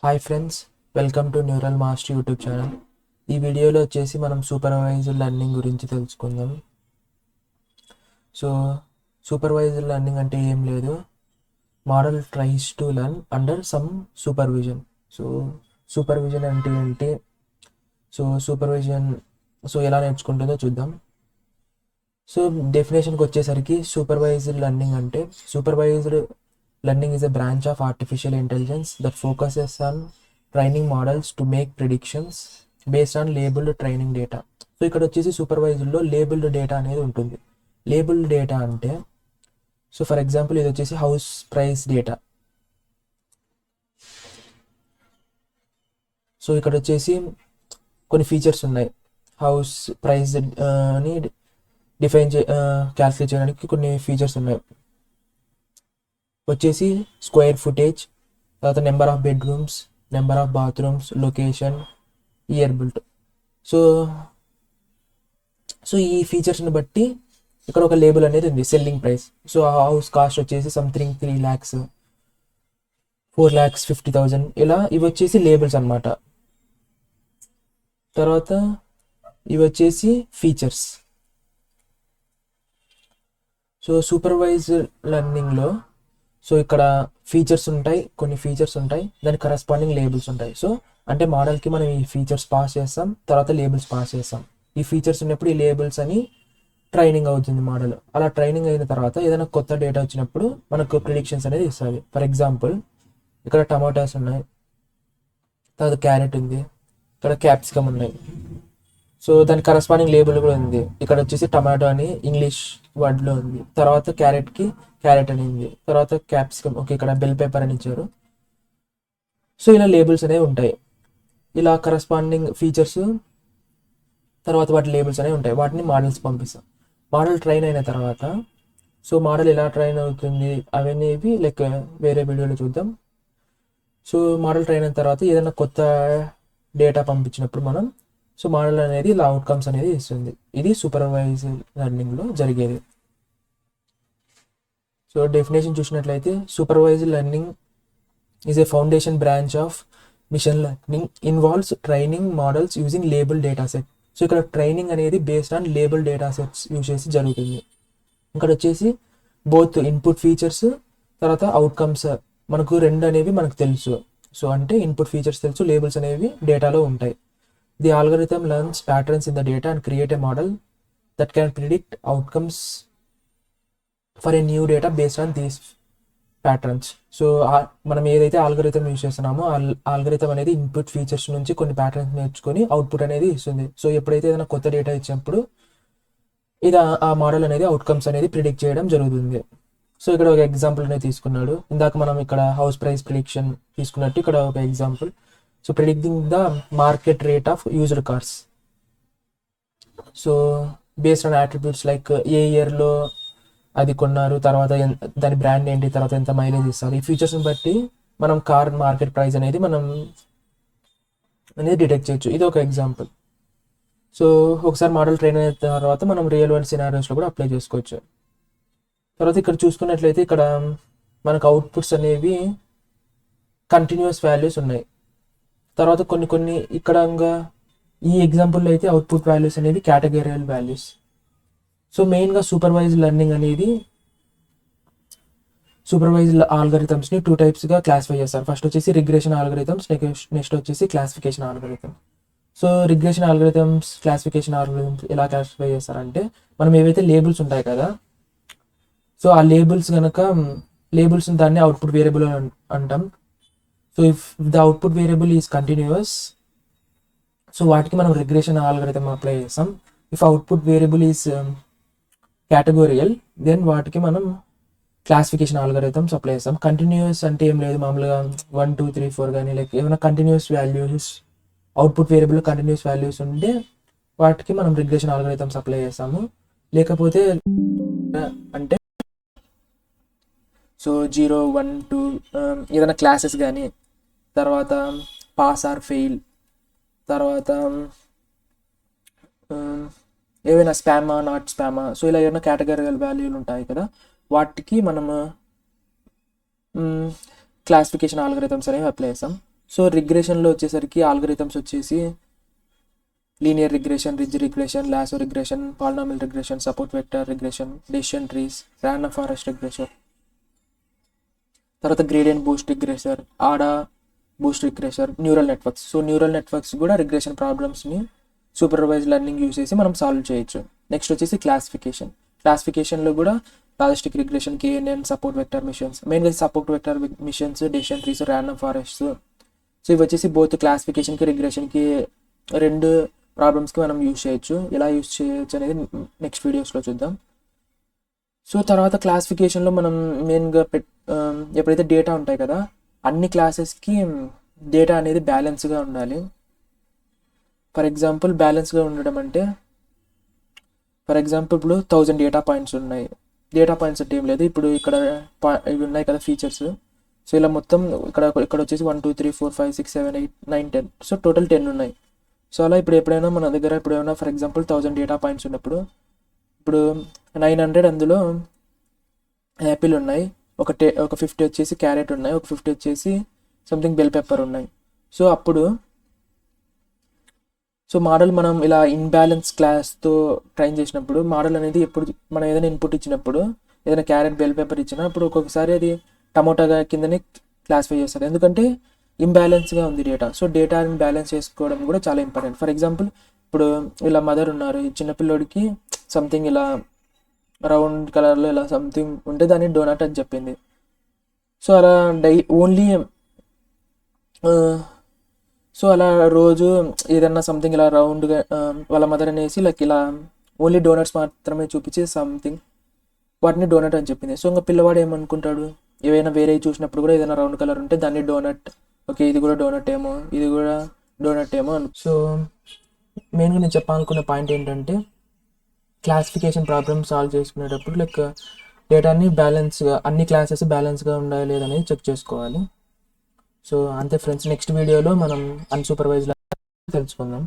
Hi friends, welcome to neural master YouTube channel. ఈ వీడియోలో వచ్చేసి మనం సూపర్వైజ్డ్ లెర్నింగ్ గురించి తెలుసుకుందాం. సో సూపర్వైజ్డ్ లెర్నింగ్ అంటే ఏం లేదు, model tries to learn under some supervision. So supervision అంటే ఏంటి, సూపర్విజన్ ఎలా నేర్చుకుంటుందో చూద్దాం. సో డెఫినేషన్కి వచ్చేసరికి సూపర్వైజ్డ్ లెర్నింగ్ అంటే supervised learning is a branch of artificial intelligence that focuses on training models to make predictions based on labeled training data. So ఇక్కడ వచ్చేసి సూపర్వైజ్డ్లో లేబుల్డ్ డేటా అనేది ఉంటుంది. లేబుల్డ్ డేటా అంటే ఫర్ ఎగ్జాంపుల్ ఇది వచ్చేసి హౌస్ ప్రైస్ డేటా. సో ఇక్కడ వచ్చేసి కొన్ని ఫీచర్స్ ఉన్నాయి. హౌస్ ప్రైస్ అని డిఫైన్ క్యాల్కులేట్ చేయడానికి కొన్ని ఫీచర్స్ ఉన్నాయి. వచ్చేసి స్క్వేర్ ఫుటేజ్, తర్వాత number of bedrooms, number of bathrooms, location, year built. So ఈ ఫీచర్స్ని బట్టి ఇక్కడ ఒక లేబుల్ అనేది ఉంది, సెల్లింగ్ ప్రైస్. సో ఆ హౌస్ కాస్ట్ వచ్చేసి సంథింగ్ 3 lakhs, 4,50,000 ఇలా. ఇవి వచ్చేసి లేబుల్స్ అన్నమాట. తర్వాత ఇవి వచ్చేసి ఫీచర్స్. సో సూపర్వైజ్డ్ లెర్నింగ్లో ఇక్కడ ఫీచర్స్ ఉంటాయి, కొన్ని ఫీచర్స్ ఉంటాయి, దానికి కరస్పాండింగ్ లేబుల్స్ ఉంటాయి. సో అంటే మోడల్కి మనం ఈ ఫీచర్స్ పాస్ చేస్తాం, తర్వాత లేబుల్స్ పాస్ చేస్తాం. ఈ ఫీచర్స్ ఉన్నప్పుడు ఈ లేబుల్స్ అని ట్రైనింగ్ అవుతుంది మోడల్. అలా ట్రైనింగ్ అయిన తర్వాత ఏదైనా కొత్త డేటా వచ్చినప్పుడు మనకు ప్రిడిక్షన్స్ అనేది ఇస్తుంది. ఫర్ ఎగ్జాంపుల్ ఇక్కడ టమాటాస్ ఉన్నాయి, తర్వాత క్యారెట్ ఉంది, ఇక్కడ క్యాప్సికమ్ ఉన్నాయి. సో దానికి కరస్పాండింగ్ లేబుల్ కూడా ఉంది. ఇక్కడ వచ్చేసి టమాటో అని ఇంగ్లీష్ వర్డ్లో ఉంది, తర్వాత క్యారెట్కి క్యారెట్ అని ఉంది, తర్వాత క్యాప్సికమ్, ఓకే, ఇక్కడ బెల్ పేపర్ అని ఇచ్చారు. సో ఇలా లేబుల్స్ అనేవి ఉంటాయి. ఇలా కరస్పాండింగ్ ఫీచర్స్ తర్వాత వాటి లేబుల్స్ అనేవి ఉంటాయి. వాటిని మోడల్స్ పంపిస్తాం. మోడల్ ట్రైన్ అయిన తర్వాత మోడల్ ఎలా ట్రైన్ అవుతుంది అవనేవి లైక్ వేరే వీడియోలో చూద్దాం. సో మోడల్ ట్రైన్ అయిన తర్వాత ఏదైనా కొత్త డేటా పంపించినప్పుడు మనం మోడల్ అనేది ఇలా అవుట్కమ్స్ అనేది ఇస్తుంది. ఇది సూపర్వైజ్డ్ లెర్నింగ్లో జరిగేది. సో డెఫినేషన్ చూసినట్లయితే supervised learning is a foundation branch of machine learning, involves training models using label data set. So ఇక్కడ ట్రైనింగ్ అనేది based on label data sets use చేసి జరుగుతుంది. ఇక్కడ వచ్చేసి బోత్ ఇన్పుట్ ఫీచర్స్ తర్వాత అవుట్కమ్స్ మనకు రెండు అనేవి మనకు తెలుసు. సో అంటే ఇన్పుట్ ఫీచర్స్ తెలుసు, లేబుల్స్ అనేవి డేటాలో ఉంటాయి. The algorithm learns patterns in the data and create a model that can predict outcomes for a new data based on these patterns. So మనం ఏదైతే ఆల్గరిథం యూజ్ చేస్తున్నామో ఆల్గరిథం అనేది input features నుంచి కొన్ని ప్యాటర్న్స్ నేర్చుకొని అవుట్పుట్ అనేది ఇస్తుంది. So ఎప్పుడైతే ఏదైనా కొత్త డేటా ఇచ్చినప్పుడు ఇది ఆ మోడల్ అనేది అవుట్కమ్స్ అనేది ప్రిడిక్ట్ చేయడం జరుగుతుంది. సో ఇక్కడ ఒక ఎగ్జాంపుల్ అనేది తీసుకున్నాడు. ఇందాక మనం ఇక్కడ హౌస్ ప్రైస్ ప్రిడిక్షన్ తీసుకున్నట్టు ఇక్కడ ఒక example. So predicting the market rate of used cars. So based on attributes like ఏ ఇయర్లో అది కొన్నారు, తర్వాత దాని బ్రాండ్ ఏంటి, తర్వాత ఎంత మైలేజ్ ఇస్తారు. ఈ ఫీచర్స్ని బట్టి మనం కార్ మార్కెట్ ప్రైస్ అనేది మనం డిటెక్ట్ చేయొచ్చు. ఇది ఒక ఎగ్జాంపుల్. సో ఒకసారి మోడల్ ట్రైన్ అయిన తర్వాత మనం రియల్ వరల్డ్ సినారియోస్లో కూడా అప్లై చేసుకోవచ్చు. తర్వాత ఇక్కడ చూసుకున్నట్లయితే ఇక్కడ మనకు అవుట్పుట్స్ అనేవి కంటిన్యూస్ వాల్యూస్ ఉన్నాయి. తర్వాత కొన్ని ఇక్కడ ఈ ఎగ్జాంపుల్లో అయితే అవుట్పుట్ వాల్యూస్ అనేవి కేటగిరియల్ వాల్యూస్. సో మెయిన్గా సూపర్వైజ్డ్ లెర్నింగ్ అనేది సూపర్వైజ్డ్ ఆల్గరిథమ్స్ని 2 typesగా క్లాసిఫై చేస్తారు. ఫస్ట్ వచ్చేసి రిగ్రెషన్ ఆల్గరిథమ్స్, నెక్స్ట్ వచ్చేసి classification algorithm. So regression algorithms, classification algorithms ఎలా క్లాసిఫై చేస్తారంటే మనం ఏవైతే లేబుల్స్ ఉంటాయి కదా, సో ఆ లేబుల్స్ దాన్ని అవుట్పుట్ వేరియబుల్ అంటాం. So if the output variable is continuous, so వాటికి మనం రిగ్రెషన్ ఆల్గరిథం అప్లై చేస్తాం. If output variable is categorical, then వాటికి మనం క్లాసిఫికేషన్ ఆల్గరిథమ్స్ అప్లై చేస్తాం. కంటిన్యూస్ అంటే ఏం లేదు, మామూలుగా 1 2 3 4 కానీ లైక్ ఏమైనా continuous values, output variable continuous values ఉంటే వాటికి మనం రిగ్రెషన్ ఆల్గరిథమ్స్ అప్లై చేస్తాము. లేకపోతే అంటే 0 1 2 ఏదైనా క్లాసెస్ కానీ, తర్వాత పాస్ ఆర్ ఫెయిల్, తర్వాత ఏవైనా స్పామా నాట్ స్పామా, సో ఇలా ఏమైనా కేటగిరియల్ వాల్యూలు ఉంటాయి కదా, వాటికి మనము క్లాసిఫికేషన్ ఆల్గరిథమ్స్ అనేవి అప్లై చేస్తాం. సో రిగ్రెషన్లో వచ్చేసరికి ఆల్గరిథమ్స్ వచ్చేసి linear regression, ridge regression, lasso regression, polynomial regression, support vector regression, decision trees, random forest regression, తర్వాత gradient boost regressor, ada boost regressor, neural networks. So neural networks కూడా regression ప్రాబ్లమ్స్ని supervise learning use చేసి మనం solve చేయొచ్చు. Next వచ్చేసి క్లాసిఫికేషన్లో కూడా logistic regression, KNN, support vector machines, మెయిన్గా support vector machines, decision trees, random forests. So ఇవి వచ్చేసి బోత్ క్లాసిఫికేషన్కి రిగ్రెషన్కి రెండు ప్రాబ్లమ్స్కి మనం యూజ్ చేయొచ్చు. ఎలా యూజ్ చేయొచ్చు అనేది నెక్స్ట్ వీడియోస్లో చూద్దాం. సో తర్వాత క్లాసిఫికేషన్లో మనం మెయిన్గా ఎప్పుడైతే డేటా ఉంటాయి కదా, అన్ని క్లాసెస్కి డేటా అనేది బ్యాలెన్స్గా ఉండాలి. ఫర్ ఎగ్జాంపుల్ బ్యాలెన్స్గా ఉండడం అంటే, ఫర్ ఎగ్జాంపుల్ ఇప్పుడు 1000 డేటా పాయింట్స్ ఉన్నాయి. డేటా పాయింట్స్ అంటే ఏం లేదు, ఇప్పుడు ఇక్కడ ఇవి ఉన్నాయి కదా ఫీచర్స్. సో ఇలా మొత్తం ఇక్కడ వచ్చేసి 1 2 3 4 5 6 7 8 9 10. సో టోటల్ 10 ఉన్నాయి. సో అలా ఇప్పుడు ఎప్పుడైనా మన దగ్గర ఎప్పుడైనా ఫర్ ఎగ్జాంపుల్ 1000 డేటా పాయింట్స్ ఉన్నప్పుడు ఇప్పుడు 900 అందులో యాపిల్ ఉన్నాయి, ఒక 50 వచ్చేసి క్యారెట్ ఉన్నాయి, ఒక 50 వచ్చేసి సంథింగ్ బెల్ పెప్పర్ ఉన్నాయి. సో అప్పుడు మోడల్ మనం ఇలా ఇన్బ్యాలెన్స్ క్లాస్తో ట్రైన్ చేసినప్పుడు మోడల్ అనేది ఎప్పుడు మనం ఏదైనా ఇన్పుట్ ఇచ్చినప్పుడు, ఏదైనా క్యారెట్ బెల్ పేపర్ ఇచ్చినా అప్పుడు ఒక్కొక్కసారి అది టమోటాగా కిందనే క్లాసిఫై చేస్తారు, ఎందుకంటే ఇంబ్యాలెన్స్గా ఉంది డేటా. సో డేటాని బ్యాలెన్స్ చేసుకోవడం కూడా చాలా ఇంపార్టెంట్. ఫర్ ఎగ్జాంపుల్ ఇప్పుడు ఇలా మదర్ ఉన్నారు, ఈ చిన్నపిల్లోడికి సంథింగ్ ఇలా రౌండ్ కలర్లో ఇలా సంథింగ్ ఉంటే దాన్ని డోనట్ అని చెప్పింది. సో అలా సో అలా రోజు ఏదన్నా సంథింగ్ ఇలా రౌండ్గా వాళ్ళ మదర్ అనేసి లైక్ ఇలా ఓన్లీ డోనట్స్ మాత్రమే చూపించి సంథింగ్ వాటిని డోనట్ అని చెప్పింది. సో ఇంకా పిల్లవాడు ఏమనుకుంటాడు, ఏవైనా వేరే చూసినప్పుడు కూడా ఏదైనా రౌండ్ కలర్ ఉంటే దాన్ని డోనట్, ఓకే ఇది కూడా డోనట్ ఏమో, ఇది కూడా డోనట్ ఏమో సో మెయిన్గా నేను చెప్పాలనుకున్న పాయింట్ ఏంటంటే, క్లాసిఫికేషన్ ప్రాబ్లమ్ సాల్వ్ చేసుకునేటప్పుడు లైక్ డేటాని బ్యాలెన్స్గా అన్ని క్లాసెస్ బ్యాలెన్స్గా ఉండాలి లేదనేది చెక్ చేసుకోవాలి. సో అంతే ఫ్రెండ్స్, నెక్స్ట్ వీడియోలో మనం అన్సూపర్వైజ్డ్ తెలుసుకుందాం.